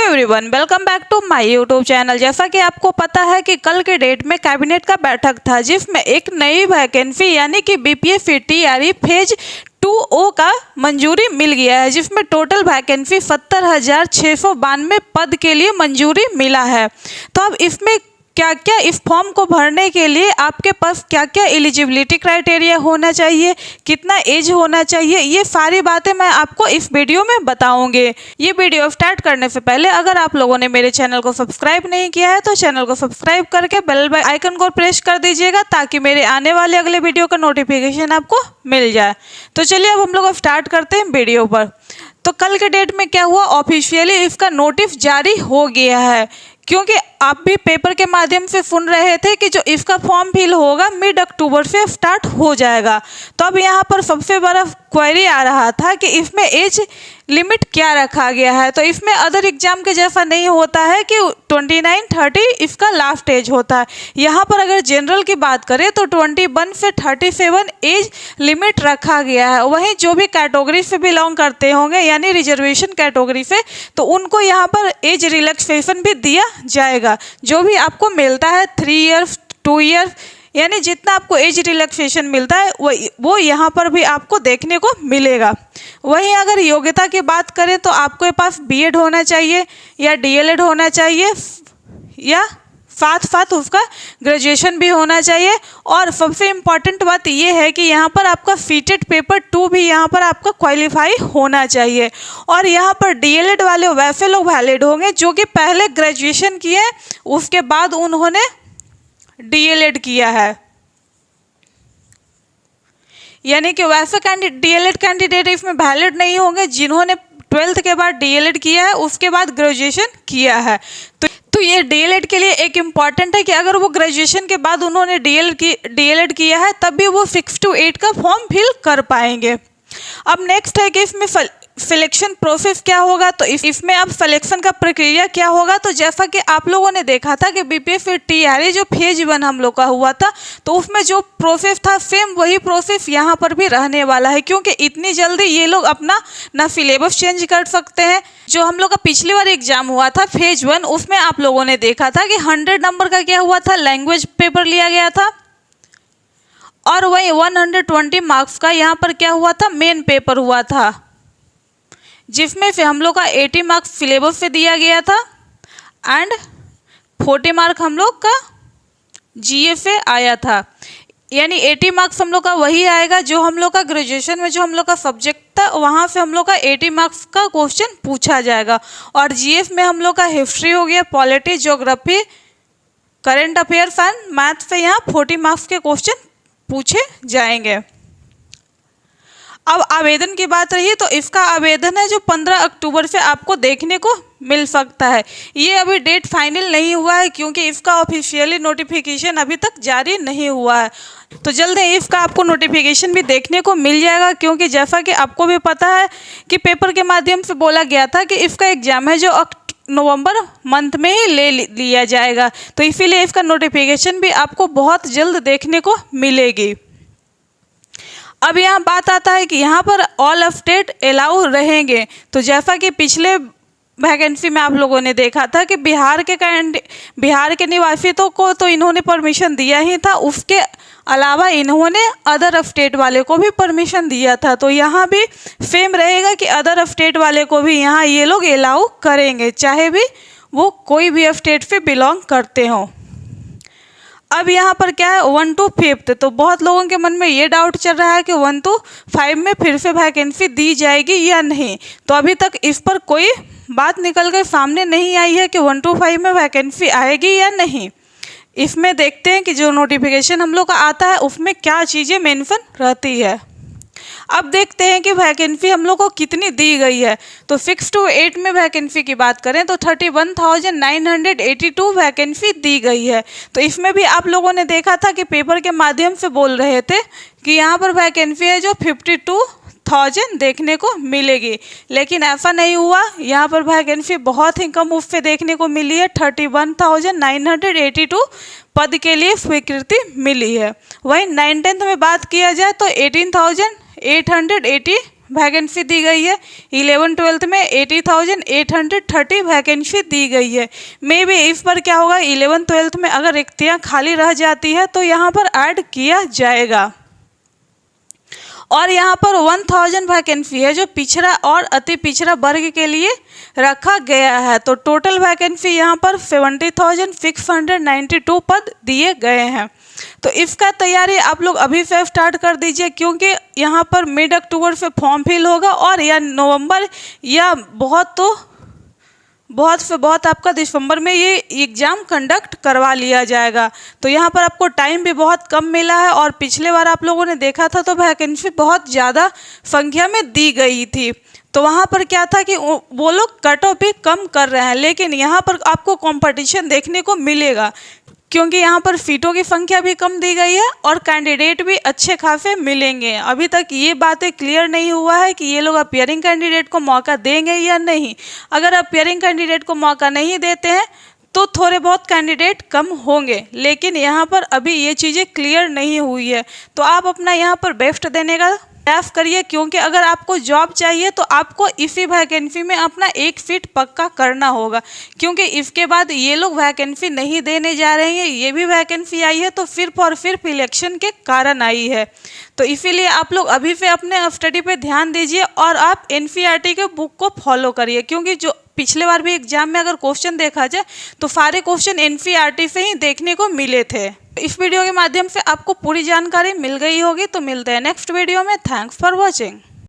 Everyone, welcome back to my YouTube channel. जैसा कि आपको पता है कि कल के डेट में कैबिनेट का बैठक था जिसमें एक नई वैकेंसी यानी कि बीपीएस टीआरई फेज 2O का मंजूरी मिल गया है, जिसमें टोटल वैकेंसी 70,692 पद के लिए मंजूरी मिला है। तो अब इसमें क्या क्या, इस फॉर्म को भरने के लिए आपके पास क्या क्या एलिजिबिलिटी क्राइटेरिया होना चाहिए, कितना एज होना चाहिए, ये सारी बातें मैं आपको इस वीडियो में बताऊंगी। ये वीडियो स्टार्ट करने से पहले अगर आप लोगों ने मेरे चैनल को सब्सक्राइब नहीं किया है तो चैनल को सब्सक्राइब करके बेल आइकन को प्रेस कर दीजिएगा ताकि मेरे आने वाले अगले वीडियो का नोटिफिकेशन आपको मिल जाए। तो चलिए अब हम लोग स्टार्ट करते हैं वीडियो पर। तो कल के डेट में क्या हुआ, ऑफिशियली इसका नोटिस जारी हो गया है, क्योंकि आप भी पेपर के माध्यम से सुन रहे थे कि जो इसका फॉर्म फिल होगा मिड अक्टूबर से स्टार्ट हो जाएगा। तो अब यहाँ पर सबसे बड़ा क्वेरी आ रहा था कि इसमें एज लिमिट क्या रखा गया है। तो इसमें अदर एग्जाम के जैसा नहीं होता है कि 29-30 इसका लास्ट एज होता है। यहाँ पर अगर जनरल की बात करें तो 21 से 37 एज लिमिट रखा गया है। वहीं जो भी कैटेगरी से बिलोंग करते होंगे यानी रिजर्वेशन कैटेगरी से, तो उनको यहाँ पर एज रिलैक्सेशन भी दिया जाएगा। जो भी आपको मिलता है 3 ईयर्स 2 ईयर्स यानी जितना आपको एज रिलैक्सेशन मिलता है वो यहाँ पर भी आपको देखने को मिलेगा। वहीं अगर योग्यता की बात करें तो आपके पास बीएड होना चाहिए या डीएलएड होना चाहिए या साथ उसका ग्रेजुएशन भी होना चाहिए। और सबसे इम्पॉर्टेंट बात ये है कि यहाँ पर आपका सीटेट पेपर 2 भी यहाँ पर आपका क्वालिफाई होना चाहिए। और यहाँ पर डीएलएड वाले वैसे लोग वैलिड होंगे जो कि पहले ग्रेजुएशन किए उसके बाद उन्होंने डीएलएड किया है, यानी कि वैसे डीएलएड कैंडिडेट इसमें वैलिड नहीं होंगे जिन्होंने 12th के बाद डीएलएड किया है उसके बाद ग्रेजुएशन किया है। तो ये डीएलएड के लिए एक इम्पॉर्टेंट है कि अगर वो ग्रेजुएशन के बाद उन्होंने डीएलएड किया है तब भी वो 6 to 8 का फॉर्म फिल कर पाएंगे। अब नेक्स्ट है कि इसमें सिलेक्शन प्रोसेस क्या होगा। तो इसमें अब सिलेक्शन का प्रक्रिया क्या होगा। तो जैसा कि आप लोगों ने देखा था कि बीपीएस टीआरई जो फेज 1 हम लोग का हुआ था, तो उसमें जो प्रोसेस था सेम वही प्रोसेस यहाँ पर भी रहने वाला है, क्योंकि इतनी जल्दी ये लोग अपना ना सिलेबस चेंज कर सकते हैं। जो हम लोग का पिछली बार एग्जाम हुआ था फेज 1, उसमें आप लोगों ने देखा था कि 100 नंबर का क्या हुआ था, लैंग्वेज पेपर लिया गया था। और वही 120 मार्क्स का यहाँ पर क्या हुआ था, मेन पेपर हुआ था, जिसमें से हम लोग का 80 मार्क्स सिलेबस से दिया गया था एंड 40 मार्क हम लोग का जीए से आया था। यानी 80 मार्क्स हम लोग का वही आएगा जो हम लोग का ग्रेजुएशन में जो हम लोग का सब्जेक्ट था वहाँ से हम लोग का 80 मार्क्स का क्वेश्चन पूछा जाएगा। और जीएस में हम लोग का हिस्ट्री हो गया, polity, geography, current affairs and math से यहाँ 40 मार्क्स के क्वेश्चन पूछे जाएंगे। अब आवेदन की बात रही तो इसका आवेदन है जो 15 अक्टूबर से आपको देखने को मिल सकता है। ये अभी डेट फाइनल नहीं हुआ है क्योंकि इसका ऑफिशियली नोटिफिकेशन अभी तक जारी नहीं हुआ है। तो जल्द ही इसका आपको नोटिफिकेशन भी देखने को मिल जाएगा, क्योंकि जैसा कि आपको भी पता है कि पेपर के माध्यम से बोला गया था कि इसका एग्ज़ाम है जो नवंबर मंथ में ही ले लिया जाएगा। तो इसीलिए इसका नोटिफिकेशन भी आपको बहुत जल्द देखने को मिलेगी। अब यहाँ बात आता है कि यहाँ पर ऑल स्टेट अलाउ रहेंगे। तो जैसा कि पिछले वैकेंसी में आप लोगों ने देखा था कि बिहार के निवासियों को तो इन्होंने परमिशन दिया ही था, उसके अलावा इन्होंने अदर स्टेट वाले को भी परमिशन दिया था। तो यहाँ भी सेम रहेगा कि अदर स्टेट वाले को भी यहाँ ये लोग अलाउ करेंगे, चाहे भी वो कोई भी स्टेट से बिलोंग करते हों। अब यहाँ पर क्या है 1 to 5, तो बहुत लोगों के मन में ये डाउट चल रहा है कि 1 to 5 में फिर से वैकेंसी दी जाएगी या नहीं। तो अभी तक इस पर कोई बात निकल कर सामने नहीं आई है कि 1 to 5 में वैकेंसी आएगी या नहीं। इसमें देखते हैं कि जो नोटिफिकेशन हम लोग का आता है उसमें क्या चीज़ें मेंशन रहती है। अब देखते हैं कि वैकेंसी हम लोग को कितनी दी गई है। तो 6 to 8 में वैकेंसी की बात करें तो 31,982 वैकेंसी दी गई है। तो इसमें भी आप लोगों ने देखा था कि पेपर के माध्यम से बोल रहे थे कि यहाँ पर वैकेंसी है जो 52,000 देखने को मिलेगी, लेकिन ऐसा नहीं हुआ। यहाँ पर वैकेंसी बहुत ही कम उससे देखने को मिली है, 31,982 पद के लिए स्वीकृति मिली है। वहीं 9th में बात किया जाए तो 18,880 वैकेंसी दी गई है। 11-12 में 80,830 वैकेंसी दी गई है। मे बी इस पर क्या होगा, 11-12 में अगर रिक्तियाँ खाली रह जाती है तो यहाँ पर ऐड किया जाएगा। और यहाँ पर 1000 वैकेंसी है जो पिछड़ा और अति पिछड़ा वर्ग के लिए रखा गया है। तो टोटल वैकेंसी यहाँ पर 70,692 पद दिए गए हैं। तो इसका तैयारी आप लोग अभी से स्टार्ट कर दीजिए, क्योंकि यहाँ पर मिड अक्टूबर से फॉर्म फिल होगा और या नवंबर या बहुत से बहुत आपका दिसंबर में ये एग्ज़ाम कंडक्ट करवा लिया जाएगा। तो यहाँ पर आपको टाइम भी बहुत कम मिला है और पिछले बार आप लोगों ने देखा था तो वैकेंसी बहुत ज़्यादा संख्या में दी गई थी। तो वहाँ पर क्या था कि वो लोग कट ऑफ भी कम कर रहे हैं, लेकिन यहाँ पर आपको कंपटीशन देखने को मिलेगा, क्योंकि यहाँ पर सीटों की संख्या भी कम दी गई है और कैंडिडेट भी अच्छे खासे मिलेंगे। अभी तक ये बातें क्लियर नहीं हुआ है कि ये लोग अपीयरिंग कैंडिडेट को मौका देंगे या नहीं। अगर अपीयरिंग कैंडिडेट को मौका नहीं देते हैं तो थोड़े बहुत कैंडिडेट कम होंगे, लेकिन यहाँ पर अभी ये चीज़ें क्लियर नहीं हुई है। तो आप अपना यहाँ पर बेस्ट देने का प्रयास करिए, क्योंकि अगर आपको जॉब चाहिए तो आपको इसी वैकेंसी में अपना एक सीट पक्का करना होगा, क्योंकि इसके बाद ये लोग वैकेंसी नहीं देने जा रहे हैं। ये भी वैकेंसी आई है तो सिर्फ और सिर्फ इलेक्शन के कारण आई है। तो इसीलिए आप लोग अभी से अपने स्टडी पे ध्यान दीजिए और आप एनसीईआरटी के बुक को फॉलो करिए, क्योंकि जो पिछले बार भी एग्जाम में अगर क्वेश्चन देखा जाए तो सारे क्वेश्चन एनसीईआरटी से ही देखने को मिले थे। इस वीडियो के माध्यम से आपको पूरी जानकारी मिल गई होगी। तो मिलते हैं नेक्स्ट वीडियो में। Thanks for watching.